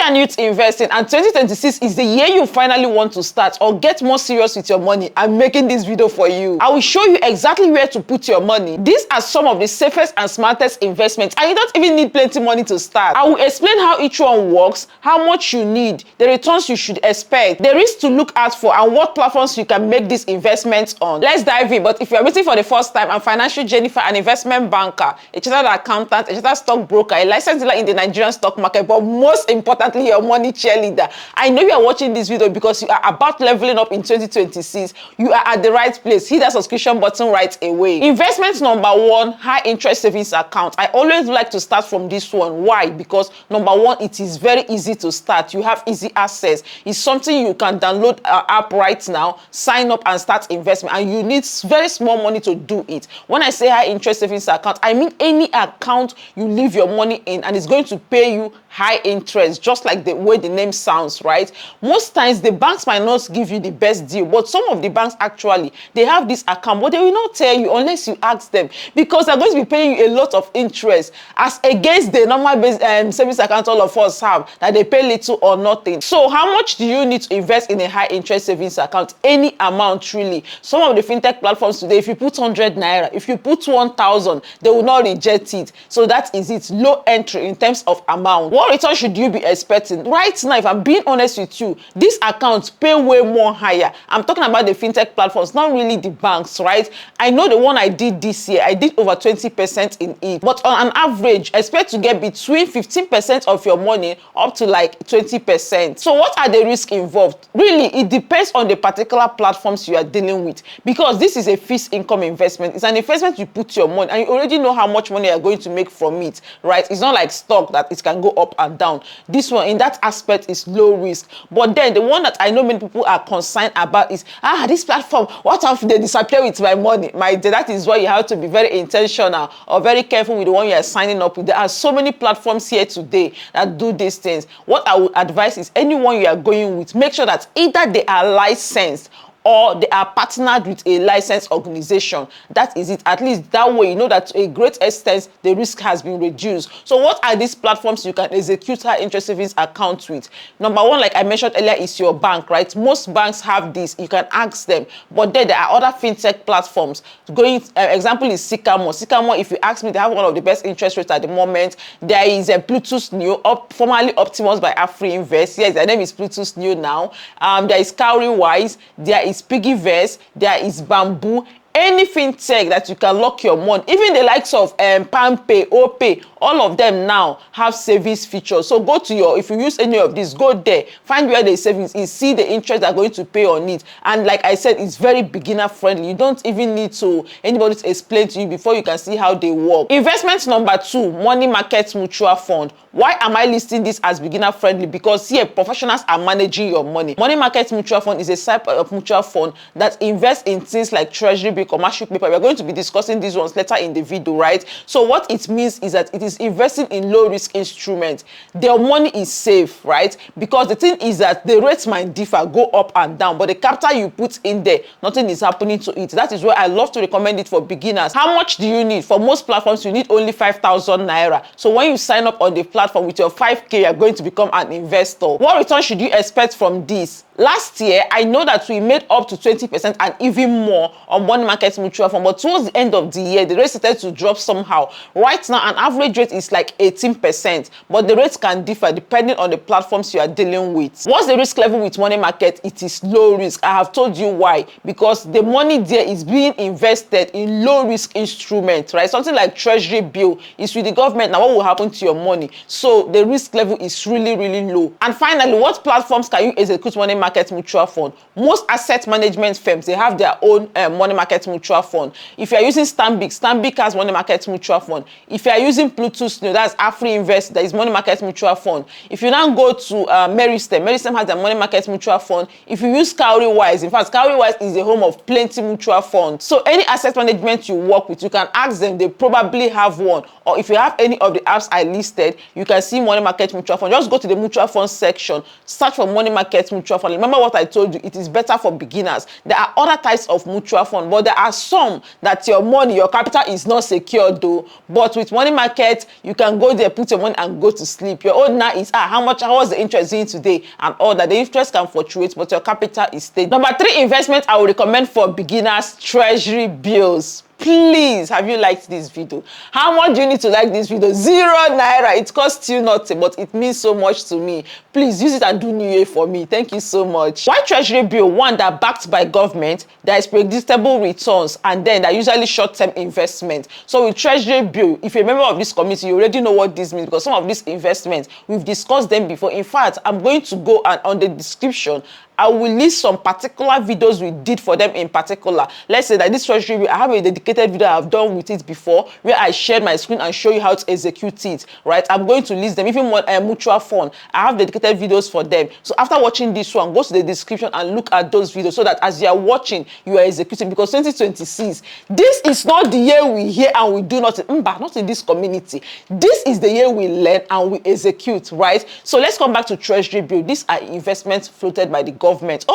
are new to investing and 2026 is the year you finally want to start or get more serious with your money, I'm making this video for you. I will show you exactly where to put your money. These are some of the safest and smartest investments, and you don't even need plenty money to start. I will explain how each one works, how much you need, the returns you should expect, the risks to look out for, and what platforms you can make these investments on. Let's dive in. But if you're meeting for the first time, I'm Financial Jennifer, an investment banker, a chartered accountant, a chartered stockbroker, a licensed dealer in the Nigerian stock market, but most importantly, your money cheerleader. I know you are watching this video because you are about leveling up in 2026. You are at the right place. Hit that subscription button right away. Investment number one, high interest savings account. I always like to start from this one. Why? Because number one, it is very easy to start. You have easy access. It's something you can download our app right now, sign up and start investment, and you need very small money to do it. When I say high interest savings account, I mean any account you leave your money in and it's going to pay you high interest, just like the way the name sounds, right? Most times the banks might not give you the best deal, but some of the banks actually, they have this account, but they will not tell you unless you ask them, because they're going to be paying you a lot of interest as against the normal savings account all of us have, that they pay little or nothing. So how much do you need to invest in a high interest savings account? Any amount, really. Some of the fintech platforms today, if you put 100 naira, if you put 1,000, they will not reject it. So that is it. Low entry in terms of amount. What return should you be expecting? Right now, if I'm being honest with you, these accounts pay way more higher. I'm talking about the fintech platforms, not really the banks, right? I know the one I did this year, I did over 20% in it. But on an average, expect to get between 15% of your money up to like 20%. So what are the risks involved? Really, it depends on the particular platforms you are dealing with, because this is a fixed income investment. It's an investment you put your money and you already know how much money you're going to make from it, right? It's not like stock that it can go up and down. This one, in that aspect, is low risk. But then the one that I know many people are concerned about is, this platform, what if they disappear with my money? That is why you have to be very intentional or very careful with the one you are signing up with. There are so many platforms here today that do these things. What I would advise is anyone you are going with, make sure that either they are licensed or they are partnered with a licensed organization. That is it. At least that way, you know that to a great extent, the risk has been reduced. So what are these platforms you can execute high interest savings accounts with? Number one, like I mentioned earlier, is your bank, right? Most banks have this. You can ask them. But then there are other fintech platforms. Example is Signup. Signup, if you ask me, they have one of the best interest rates at the moment. There is a Bluetooth New, formerly Optimus by Afrinvest. Yes, their name is Bluetooth New now. There is Cowrywise. There is Piggyvest, there is Bamboo. Any fintech that you can lock your money, even the likes of PalmPay, OPay, all of them now have savings features. So go to if you use any of these, go there, find where the savings is, see the interest they're going to pay on it. And like I said, it's very beginner friendly. You don't even need anybody to explain to you before you can see how they work. Investment number two, money market mutual fund. Why am I listing this as beginner friendly? Because here, professionals are managing your money. Money market mutual fund is a type of mutual fund that invests in things like Treasury, commercial paper. We're going to be discussing these ones later in the video, right? So what it means is that it is investing in low risk instruments. Their money is safe, right? Because the thing is that the rates might differ, go up and down, but the capital you put in there, nothing is happening to it. That is why I love to recommend it for beginners. How much do you need? For most platforms, you need only 5,000 naira. So when you sign up on the platform with your 5K, you're going to become an investor. What return should you expect from this? Last year, I know that we made up to 20% and even more on money market mutual fund, but towards the end of the year, the rate started to drop somehow. Right now, an average rate is like 18%, but the rates can differ depending on the platforms you are dealing with. What's the risk level with money market? It is low risk. I have told you why. Because the money there is being invested in low risk instruments, right? Something like Treasury bill is with the government. Now, what will happen to your money? So the risk level is really, really low. And finally, what platforms can you execute money market mutual fund? Most asset management firms, they have their own money market mutual fund. If you are using Stanbic has money market mutual fund. If you are using Bluetooth, that's Afrinvest, there is money market mutual fund. If you now go to Meristem has their money market mutual fund. If you use Cowrywise, in fact, Cowrywise is the home of plenty mutual funds. So any asset management you work with, you can ask them, they probably have one. Or if you have any of the apps I listed, you can see money market mutual fund. Just go to the mutual fund section, search for money market mutual fund. Remember what I told you, it is better for beginners. There are other types of mutual fund, but there are some that your money, your capital is not secure though. But with money market set. You can go there, put your money and go to sleep. Your own now is how was the interest doing today and all that. The interest can fluctuate, but your capital is stable. Number 3 investment I would recommend for beginners: Treasury bills. Please, have you liked this video? How much do you need to like this video? 0 naira. It costs you nothing, but it means so much to me. Please use it and do New Year for me. Thank you so much. Why Treasury bill? One, that backed by government, there is predictable returns, and then they're usually short-term investment. So with Treasury bill, if you're a member of this committee, you already know what this means, because some of these investments, we've discussed them before. In fact, I'm going to go and on the description, I will list some particular videos we did for them in particular. Let's say that this Treasury bill, I have a dedicated video I've done with it before, where I shared my screen and show you how to execute it, right? I'm going to list them. Even more mutual fund, I have dedicated videos for them. So after watching this one, go to the description and look at those videos, so that as you are watching, you are executing. Because 2026, this is not the year we hear and we do nothing. But not in this community. This is the year we learn and we execute, right? So let's come back to Treasury bill. These are investments floated by the government.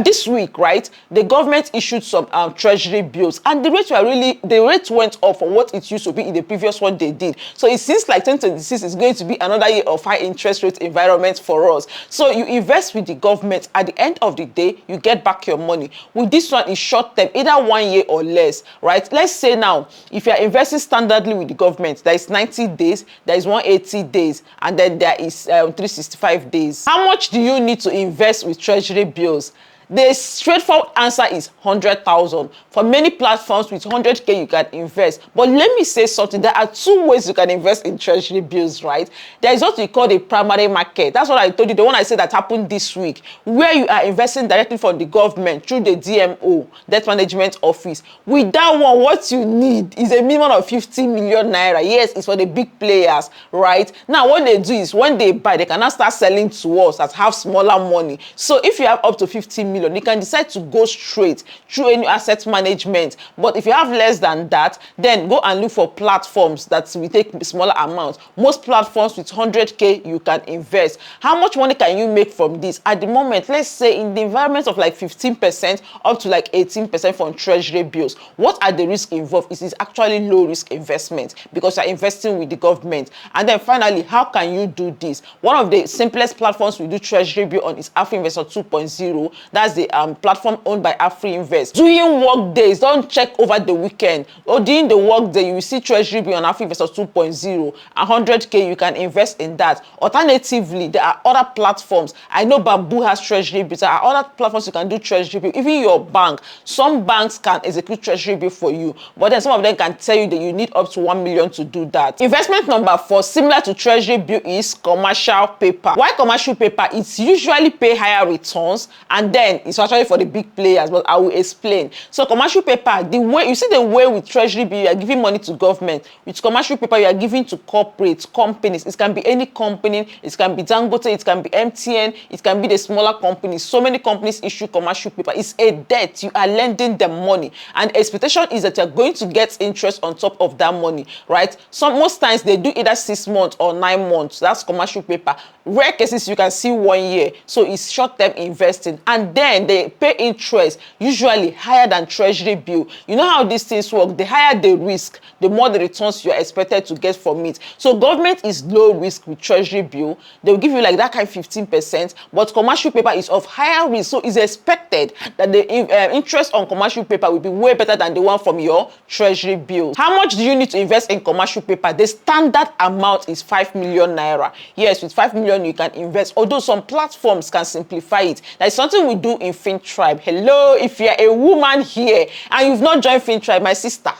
This week, right, the government issued some Treasury bills, and the rate went up from what it used to be in the previous one they did. So it seems like 2026 is going to be another year of high interest rate environment for us. So you invest with the government. At the end of the day, you get back your money. With this one, is short term, either 1 year or less, right? Let's say now, if you are investing standardly with the government, there is 90 days, there is 180 days, and then there is 365 days. How much do you need to invest with Treasury bills? The straightforward answer is 100,000. For many platforms, with 100K you can invest. But let me say something. There are 2 ways you can invest in Treasury bills, right? There is what we call the primary market. That's what I told you, the one I said that happened this week, where you are investing directly from the government through the DMO, Debt Management Office. With that one, what you need is a minimum of 50 million naira. Yes, it's for the big players, right? Now, what they do is when they buy, they can now start selling to us that have smaller money. So if you have up to 50 million, you can decide to go straight through any asset management. But if you have less than that, then go and look for platforms that will take smaller amounts. Most platforms with 100K you can invest. How much money can you make from this? At the moment, let's say in the environment of like 15% up to like 18% from Treasury bills. What are the risks involved? It is actually low risk investment, because you're investing with the government. And then finally, how can you do this? One of the simplest platforms we do Treasury bill on is Afrinvest 2.0. That's the platform owned by Afrinvest. During work days, don't check over the weekend, or during the work day, you will see Treasury bill on Afrinvest 2.0. 100K, you can invest in that. Alternatively, there are other platforms. I know Bamboo has Treasury bills. There are other platforms you can do Treasury bill. Even your bank, some banks can execute Treasury bill for you, but then some of them can tell you that you need up to 1 million to do that. Investment number 4, similar to Treasury bill, is commercial paper. Why commercial paper? It's usually pay higher returns, and then it's actually for the big players, but I will explain. So commercial paper, the way with Treasury bill, you are giving money to government. With commercial paper, you are giving to corporate companies. It can be any company. It can be Dangote, it can be MTN, it can be the smaller companies. So many companies issue commercial paper. It's a debt. You are lending them money, and expectation is that you're going to get interest on top of that money, right? Most times they do either 6 months or 9 months. That's commercial paper. Rare cases you can see 1 year. So it's short-term investing, and then they pay interest usually higher than Treasury bill. You know how these things work. The higher the risk, the more the returns you are expected to get from it. So government is low risk with Treasury bill. They will give you like that kind of 15%, but commercial paper is of higher risk. So it's expected that the interest on commercial paper will be way better than the one from your Treasury bill. How much do you need to invest in commercial paper? The standard amount is 5 million naira. Yes, with 5 million you can invest, although some platforms can simplify it. That is something we do in FinTribe. Hello, if you're a woman here and you've not joined FinTribe, my sister,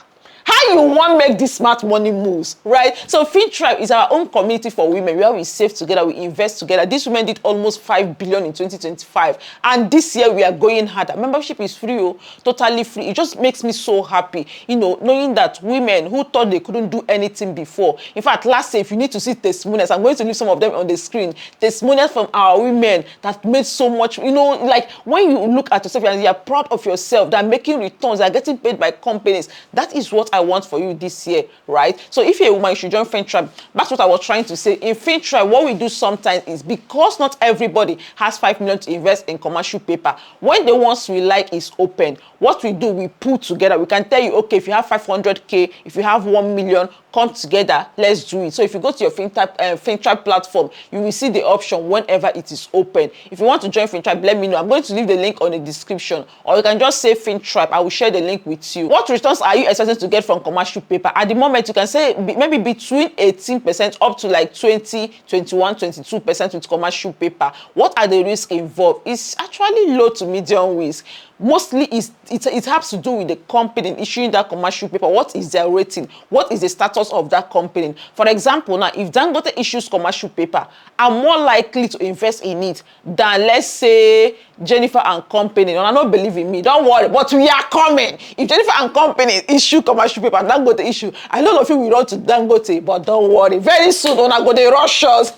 how you want to make these smart money moves, right? So FinTribe is our own community for women where we save together, we invest together. These women did almost 5 billion in 2025, and this year we are going harder. Membership is free, totally free. It just makes me so happy, knowing that women who thought they couldn't do anything before. In fact, last year, if you need to see testimonials, I'm going to leave some of them on the screen. Testimonials from our women that made so much, like when you look at yourself and you're proud of yourself, they're making returns, they're getting paid by companies. That is what I I want for you this year, right? So if you're a woman, you should join FinTribe. That's what I was trying to say. In FinTribe, what we do sometimes is, because not everybody has 5 million to invest in commercial paper, when the ones we like is open, what we do, we pull together. We can tell you, okay, if you have 500K, if you have 1 million, come together, let's do it. So if you go to your FinTribe platform, you will see the option whenever it is open. If you want to join FinTribe, let me know. I'm going to leave the link on the description, or you can just say FinTribe. I will share the link with you. What returns are you expecting to get from commercial paper? At the moment, you can say maybe between 18% up to like 20, 21, 22% with commercial paper. What are the risks involved? It's actually low to medium risk. Mostly it has to do with the company issuing that commercial paper. What is their rating? What is the status of that company? For example, now, if Dangote issues commercial paper, I'm more likely to invest in it than, let's say, Jennifer and Company. And I don't believe in me, don't worry, but we are coming. If Jennifer and Company issue commercial paper and Dangote issue, I know a lot of you will run to Dangote, but don't worry, very soon when I go to rush us.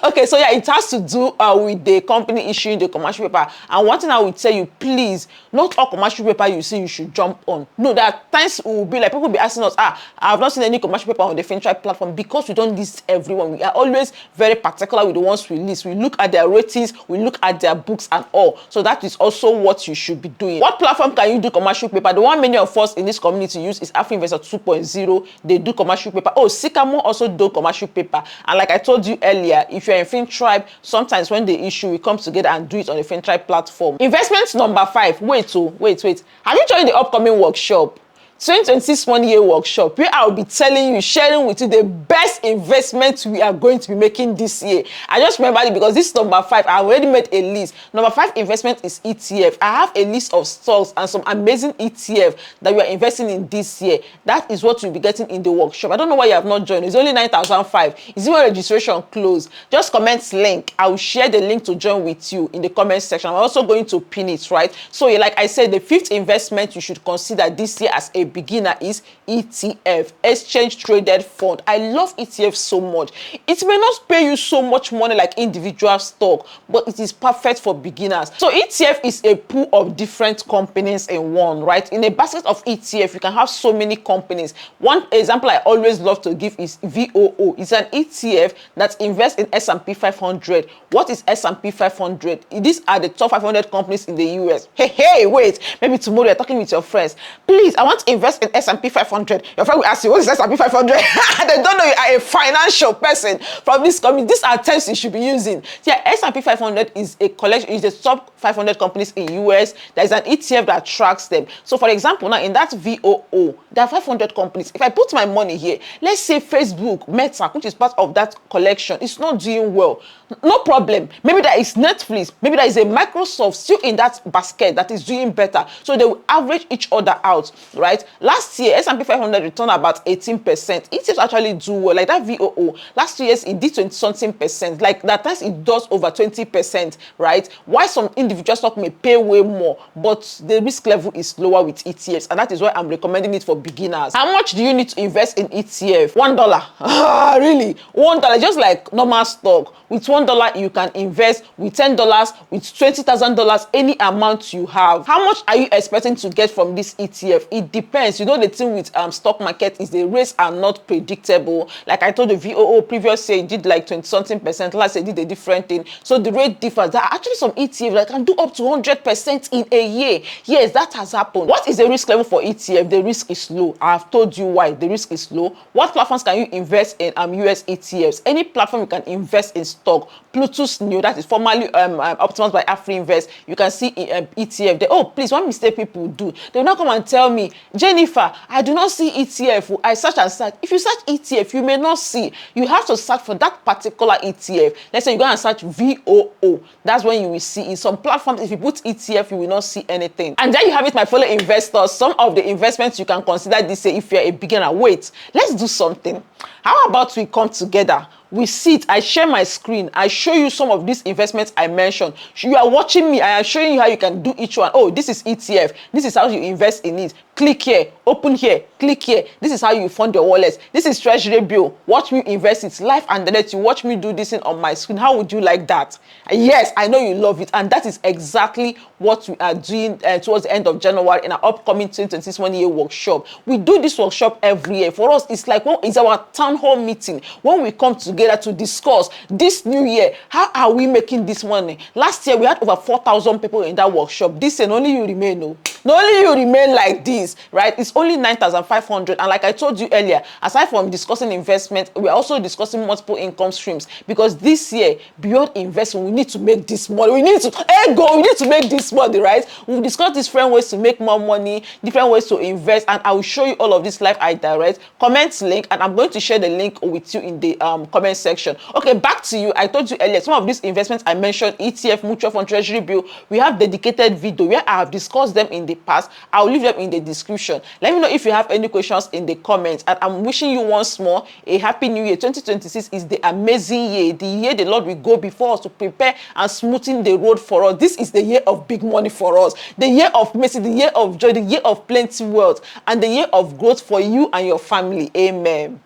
Okay, so yeah, it has to do with the company issuing the commercial paper. And one thing I would tell you, please, not all commercial paper you see you should jump on. No, there are times it will be like, people will be asking us, I have not seen any commercial paper on the FinTribe platform, because we don't list everyone. We are always very particular with the ones we list. We look at their ratings, we look at their books and all. So that is also what you should be doing. What platform can you do commercial paper? The one many of us in this community use is Afrinvest 2.0. They do commercial paper. Oh, Sycamore also do commercial paper. And like I told you earlier, if you're in FinTribe, sometimes when they issue, we come together and do it on the FinTribe platform. Investment number 5. Wait. Have you joined the upcoming workshop? 2026 1 year workshop, where I'll be telling you, sharing with you the best investments we are going to be making this year. I just remember it because this is number 5. I already made a list. Number 5 investment is ETF. I have a list of stocks and some amazing ETF that we are investing in this year. That is what you'll be getting in the workshop. I don't know why you have not joined. It's only 9,005. Is even registration closed? Just comment link. I will share the link to join with you in the comment section. I'm also going to pin it, right? So like I said, the 5th investment you should consider this year as a beginner is ETF, exchange traded fund. I love ETF so much. It may not pay you so much money like individual stock, but it is perfect for beginners. So ETF is a pool of different companies in one, right? In a basket of ETF, you can have so many companies. One example I always love to give is VOO. It's an ETF that invests in S&P 500. What is S&P 500? These are the top 500 companies in the US. Hey, wait. Maybe tomorrow you're talking with your friends. Please, I want to invest in S&P 500. Your friend will ask you, what is S&P 500? They don't know you are a financial person from this company. These are terms you should be using. Yeah, S&P 500 is a collection, is the top 500 companies in US. There is an ETF that tracks them. So for example, now in that VOO, there are 500 companies. If I put my money here, let's say Facebook, Meta, which is part of that collection, is not doing well. No problem. Maybe there is Netflix. Maybe there is a Microsoft still in that basket that is doing better. So they will average each other out, right? Last year, S&P 500 returned about 18%. ETFs actually do well. Like that VOO, last 2 years, it did 20-something%. Like that times it does over 20%, right? Why some individual stock may pay way more, but the risk level is lower with ETFs. And that is why I'm recommending it for beginners. How much do you need to invest in ETF? $1. Really? $1, just like normal stock. With $1, you can invest. With $10, with $20,000, any amount you have. How much are you expecting to get from this ETF? It depends. You know, the thing with stock market is the rates are not predictable. Like I told the VOO previous year, it did like 20-something%. Last year, it did a different thing. So the rate differs. There are actually some ETFs that can do up to 100% in a year. Yes, that has happened. What is the risk level for ETF? The risk is low. I have told you why the risk is low. What platforms can you invest in US ETFs? Any platform you can invest in stock. Pluto's new, that is formerly Optimus by Afrinvest. You can see ETF there. Oh, please, one mistake people do. They will not come and tell me, Jennifer, I do not see ETF. I search and search. If you search ETF, you may not see. You have to search for that particular ETF. Let's say you go and search VOO. That's when you will see. In some platforms, if you put ETF, you will not see anything. And there you have it, my fellow investors. Some of the investments you can consider this year if you're a beginner. Wait, let's do something. How about we come together? We sit, I share my screen, I show you some of these investments I mentioned. You are watching me, I am showing you how you can do each one. Oh, this is ETF. This is how you invest in it. Click here. Open here, click here. This is how you fund your wallet. This is Treasury bill. Watch me invest it live and direct. You watch me do this thing on my screen. How would you like that? Yes, I know you love it, and that is exactly what we are doing towards the end of January in our upcoming 2026 1-year workshop. We do this workshop every year. For us, it's like it's our town hall meeting when we come together to discuss this new year. How are we making this money? Last year we had over 4,000 people in that workshop. This year only you remain. No, only you remain like this, right? It's only 9,500, and like I told you earlier, aside from discussing investment, we're also discussing multiple income streams, because this year, beyond investment, we need to make this money. We need to make this money, right? We've discussed different ways to make more money, different ways to invest, and I will show you all of this live I direct. Comment link, and I'm going to share the link with you in the comment section. Okay, back to you. I told you earlier, some of these investments I mentioned, ETF, mutual fund, Treasury bill, we have dedicated video where I have discussed them in the past. I'll leave them in the description. Let me know if you have any questions in the comments, and I'm wishing you once more a happy new year. 2026 is the amazing year, the year the Lord will go before us to prepare and smoothen the road for us. This is the year of big money for us, the year of mercy, the year of joy, the year of plenty wealth, and the year of growth for you and your family. Amen.